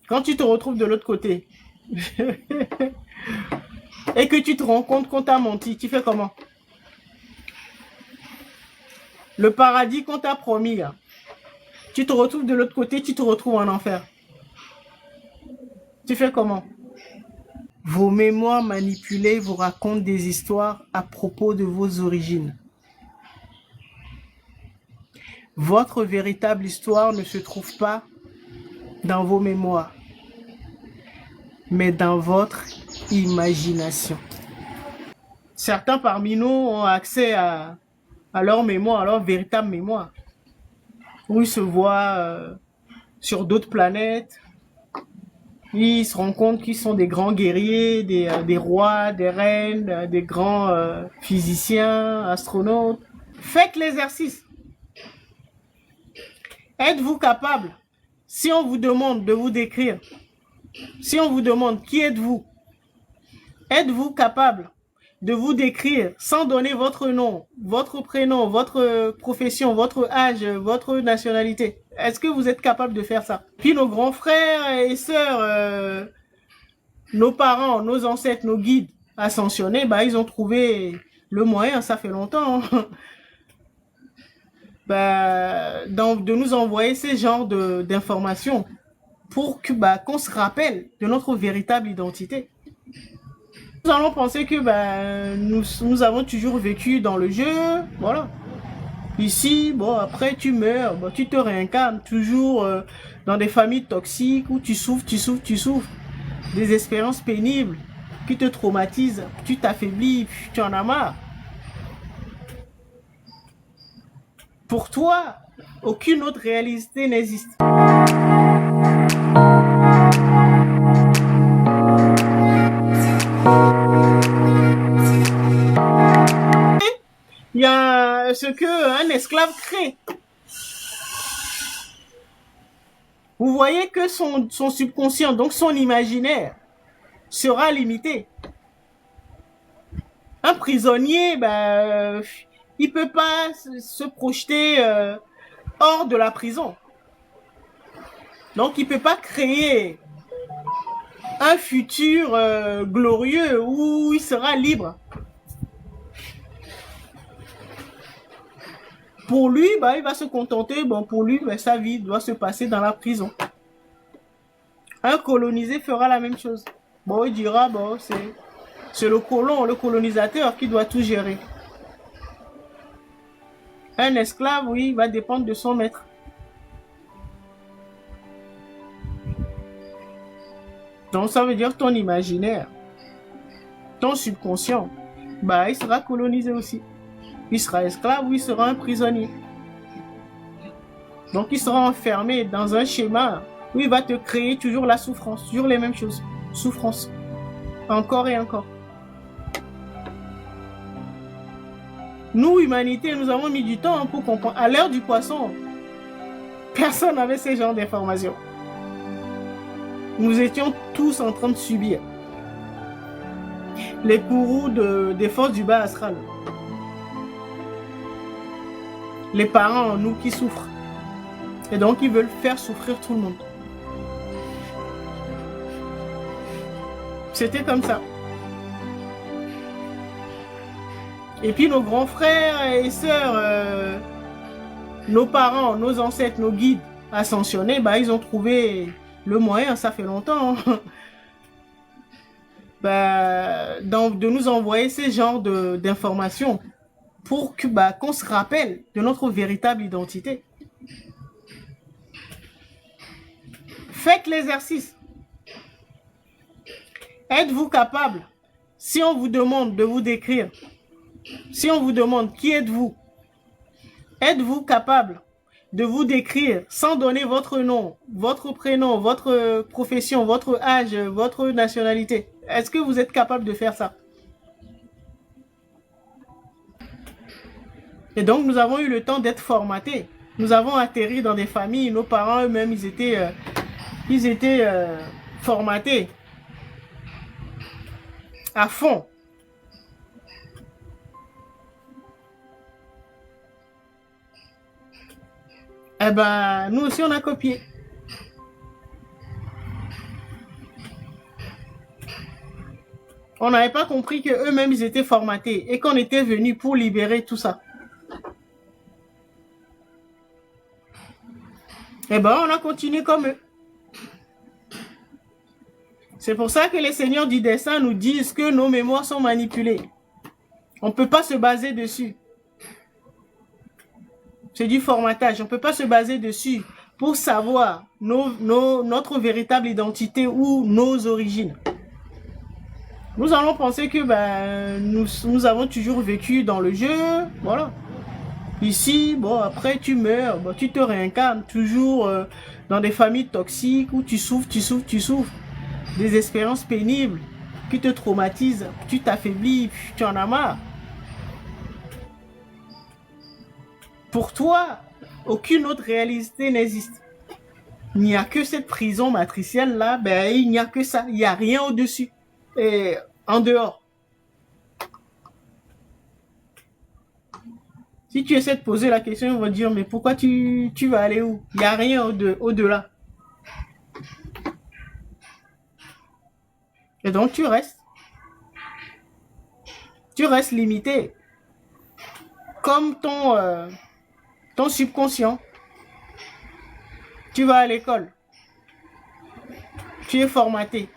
Quand tu te retrouves de l'autre côté et que tu te rends compte qu'on t'a menti, tu fais comment? Le paradis qu'on t'a promis, là, tu te retrouves de l'autre côté, tu te retrouves en enfer. Tu fais comment? Vos mémoires manipulées vous racontent des histoires à propos de vos origines. Votre véritable histoire ne se trouve pas dans vos mémoires, mais dans votre imagination. Certains parmi nous ont accès à leur mémoire, à leur véritable mémoire, où ils se voient sur d'autres planètes. Ils se rendent compte qu'ils sont des grands guerriers, des rois, des reines, des grands physiciens, astronautes. Faites l'exercice. Êtes-vous capable, si on vous demande de vous décrire, si on vous demande qui êtes-vous, êtes-vous capable de vous décrire sans donner votre nom, votre prénom, votre profession, votre âge, votre nationalité? Est-ce que vous êtes capable de faire ça? Puis nos grands frères et sœurs, nos parents, nos ancêtres, nos guides ascensionnés, bah, ils ont trouvé le moyen, ça fait longtemps, bah, de nous envoyer ces genres d'informations pour que, bah, qu'on se rappelle de notre véritable identité. Nous allons penser que bah, nous avons toujours vécu dans le jeu, voilà. Ici, bon, après tu meurs, bon, tu te réincarnes toujours dans des familles toxiques où tu souffres, tu souffres, tu souffres. Des expériences pénibles qui te traumatisent, tu t'affaiblis, tu en as marre. Pour toi, aucune autre réalité n'existe. Il y a ce qu'un esclave crée. Vous voyez que son subconscient, donc son imaginaire, sera limité. Un prisonnier, bah, il peut pas se projeter hors de la prison. Donc, il peut pas créer un futur glorieux où il sera libre. Pour lui, bah, il va se contenter, bon, pour lui, bah, sa vie doit se passer dans la prison. Un colonisé fera la même chose. Bon, il dira, bon, c'est le colon, le colonisateur qui doit tout gérer. Un esclave, oui, va dépendre de son maître. Donc, ça veut dire ton imaginaire, ton subconscient, bah, il sera colonisé aussi. Il sera esclave ou il sera un prisonnier. Donc, il sera enfermé dans un schéma où il va te créer toujours la souffrance, toujours les mêmes choses. Souffrance. Encore et encore. Nous, humanité, nous avons mis du temps pour comprendre. À l'heure du poisson, personne n'avait ce genre d'informations. Nous étions tous en train de subir les courroux des forces du bas astral. Les parents, nous qui souffrent. Et donc, ils veulent faire souffrir tout le monde. C'était comme ça. Et puis, nos grands frères et sœurs, nos parents, nos ancêtres, nos guides ascensionnés, bah, ils ont trouvé le moyen, ça fait longtemps, bah, de nous envoyer ces genres d'informations pour que, bah, qu'on se rappelle de notre véritable identité. Faites l'exercice. Êtes-vous capable, si on vous demande de vous décrire, si on vous demande qui êtes-vous, êtes-vous capable de vous décrire sans donner votre nom, votre prénom, votre profession, votre âge, votre nationalité? Est-ce que vous êtes capable de faire ça? Et donc, nous avons eu le temps d'être formatés. Nous avons atterri dans des familles, nos parents eux-mêmes, ils étaient formatés à fond. Eh ben, nous aussi, on a copié. On n'avait pas compris qu'eux-mêmes, ils étaient formatés et qu'on était venus pour libérer tout ça. Eh ben, on a continué comme eux. C'est pour ça que les seigneurs du dessin nous disent que nos mémoires sont manipulées. On ne peut pas se baser dessus. C'est du formatage. On ne peut pas se baser dessus pour savoir notre véritable identité ou nos origines. Nous allons penser que nous avons toujours vécu dans le jeu. Voilà. Ici, bon, après tu meurs, bon, tu te réincarnes toujours dans des familles toxiques où tu souffres. Des expériences pénibles qui te traumatisent, tu t'affaiblis, tu en as marre. Pour toi, aucune autre réalité n'existe. Il n'y a que cette prison matricielle-là, ben, il n'y a que ça, il n'y a rien au-dessus et en dehors. Si tu essaies de poser la question, ils vont dire, mais pourquoi tu vas aller où? Il n'y a rien au-delà. Et donc, tu restes limité. Comme ton subconscient. Tu vas à l'école. Tu es formaté.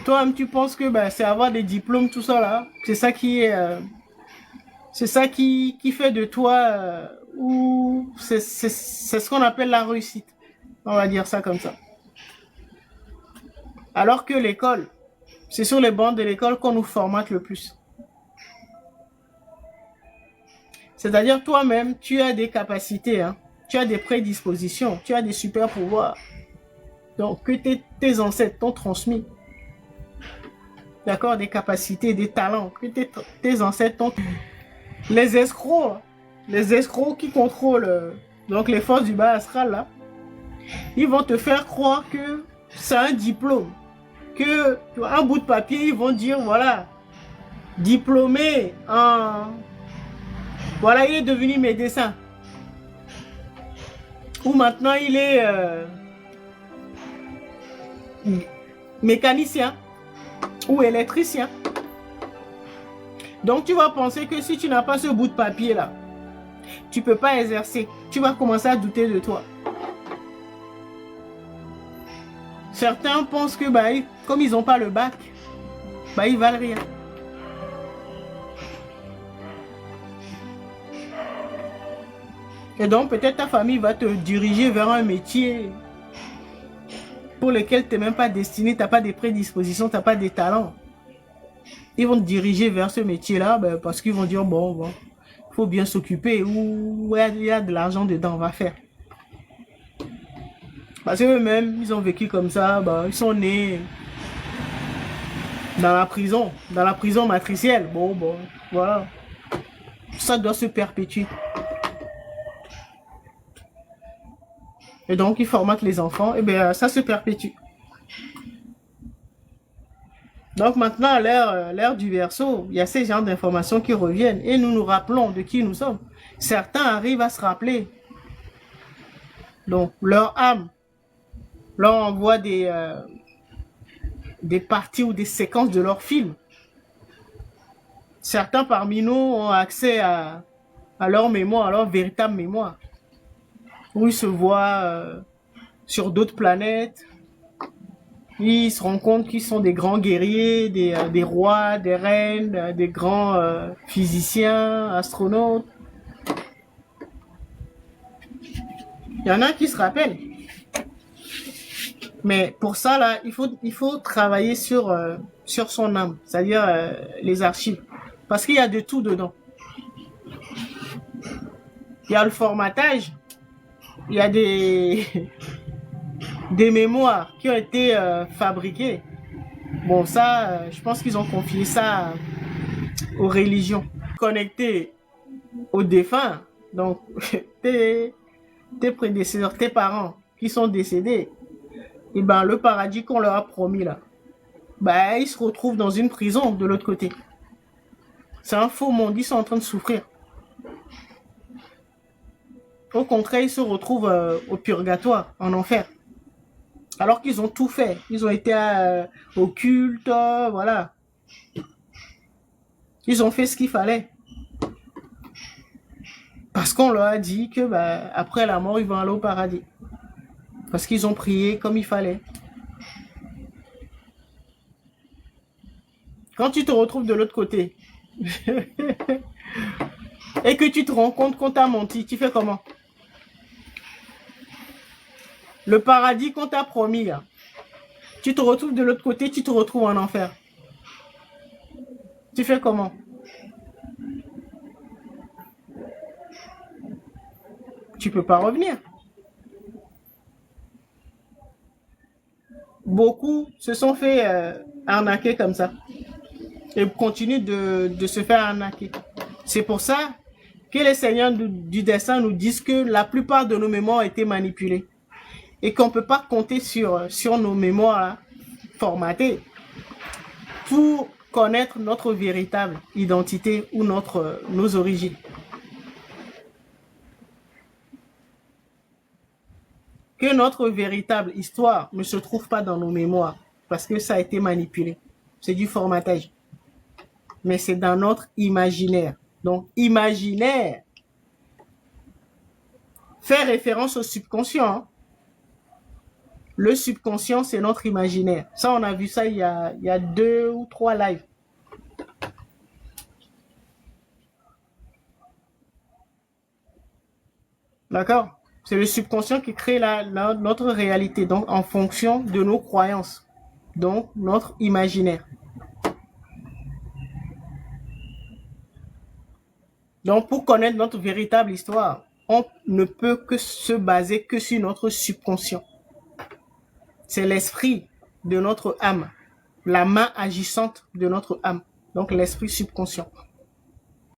Toi-même, tu penses que c'est avoir des diplômes, tout ça là. C'est ça qui est... c'est ça qui fait de toi... ou c'est ce qu'on appelle la réussite. On va dire ça comme ça. Alors que l'école, c'est sur les bancs de l'école qu'on nous formate le plus. C'est-à-dire toi-même, tu as des capacités, hein, tu as des prédispositions, tu as des super pouvoirs. Donc, que tes ancêtres t'ont transmis. D'accord, des capacités, des talents, que tes ancêtres t'ont... Les escrocs qui contrôlent donc les forces du bas astral, là, ils vont te faire croire que c'est un diplôme. Que un bout de papier, ils vont dire, voilà, diplômé en... Voilà, il est devenu médecin. Ou maintenant, il est mécanicien ou électricien. Donc, tu vas penser que si tu n'as pas ce bout de papier-là, tu ne peux pas exercer. Tu vas commencer à douter de toi. Certains pensent que comme ils n'ont pas le bac, ils valent rien. Et donc, peut-être ta famille va te diriger vers un métier pour lequel tu n'es même pas destiné, tu n'as pas des prédispositions, tu n'as pas des talents. Ils vont te diriger vers ce métier-là parce qu'ils vont dire, bon, il faut bien s'occuper ou il y a de l'argent dedans, on va faire. Parce qu'eux-mêmes, ils ont vécu comme ça, ils sont nés dans la prison matricielle. Bon, voilà. Ça doit se perpétuer. Et donc, ils formatent les enfants, et ça se perpétue. Donc maintenant, à l'ère du Verseau, il y a ces genres d'informations qui reviennent et nous nous rappelons de qui nous sommes. Certains arrivent à se rappeler. Donc, leur âme leur envoie des parties ou des séquences de leurs films. Certains parmi nous ont accès à leur mémoire, à leur véritable mémoire. Où ils se voient sur d'autres planètes. Ils se rendent compte qu'ils sont des grands guerriers, des rois, des reines, des grands physiciens, astronautes. Il y en a qui se rappellent. Mais pour ça, là, il faut travailler sur son âme, c'est-à-dire les archives. Parce qu'il y a de tout dedans. Il y a le formatage, il y a des mémoires qui ont été fabriquées. Bon, ça, je pense qu'ils ont confié ça aux religions. Connectés aux défunts, donc tes prédécesseurs, tes parents qui sont décédés, et le paradis qu'on leur a promis là, ils se retrouvent dans une prison de l'autre côté. C'est un faux monde, ils sont en train de souffrir. Au contraire, ils se retrouvent au purgatoire, en enfer. Alors qu'ils ont tout fait. Ils ont été au culte, voilà. Ils ont fait ce qu'il fallait. Parce qu'on leur a dit que bah, après la mort, ils vont aller au paradis. Parce qu'ils ont prié comme il fallait. Quand tu te retrouves de l'autre côté et que tu te rends compte qu'on t'a menti, tu fais comment? Le paradis qu'on t'a promis, là, tu te retrouves de l'autre côté, tu te retrouves en enfer. Tu fais comment? Tu peux pas revenir. Beaucoup se sont fait arnaquer comme ça et continuent de se faire arnaquer. C'est pour ça que les seigneurs du destin nous disent que la plupart de nos mémoires ont été manipulées et qu'on ne peut pas compter sur nos mémoires là, formatées pour connaître notre véritable identité ou nos origines. Que notre véritable histoire ne se trouve pas dans nos mémoires parce que ça a été manipulé. C'est du formatage. Mais c'est dans notre imaginaire. Donc, imaginaire fait référence au subconscient. Hein. Le subconscient, c'est notre imaginaire. Ça, on a vu ça il y a 2 ou 3 lives. D'accord? C'est le subconscient qui crée notre réalité, donc en fonction de nos croyances. Donc, notre imaginaire. Donc, pour connaître notre véritable histoire, on ne peut que se baser que sur notre subconscient. C'est l'esprit de notre âme, la main agissante de notre âme, donc l'esprit subconscient.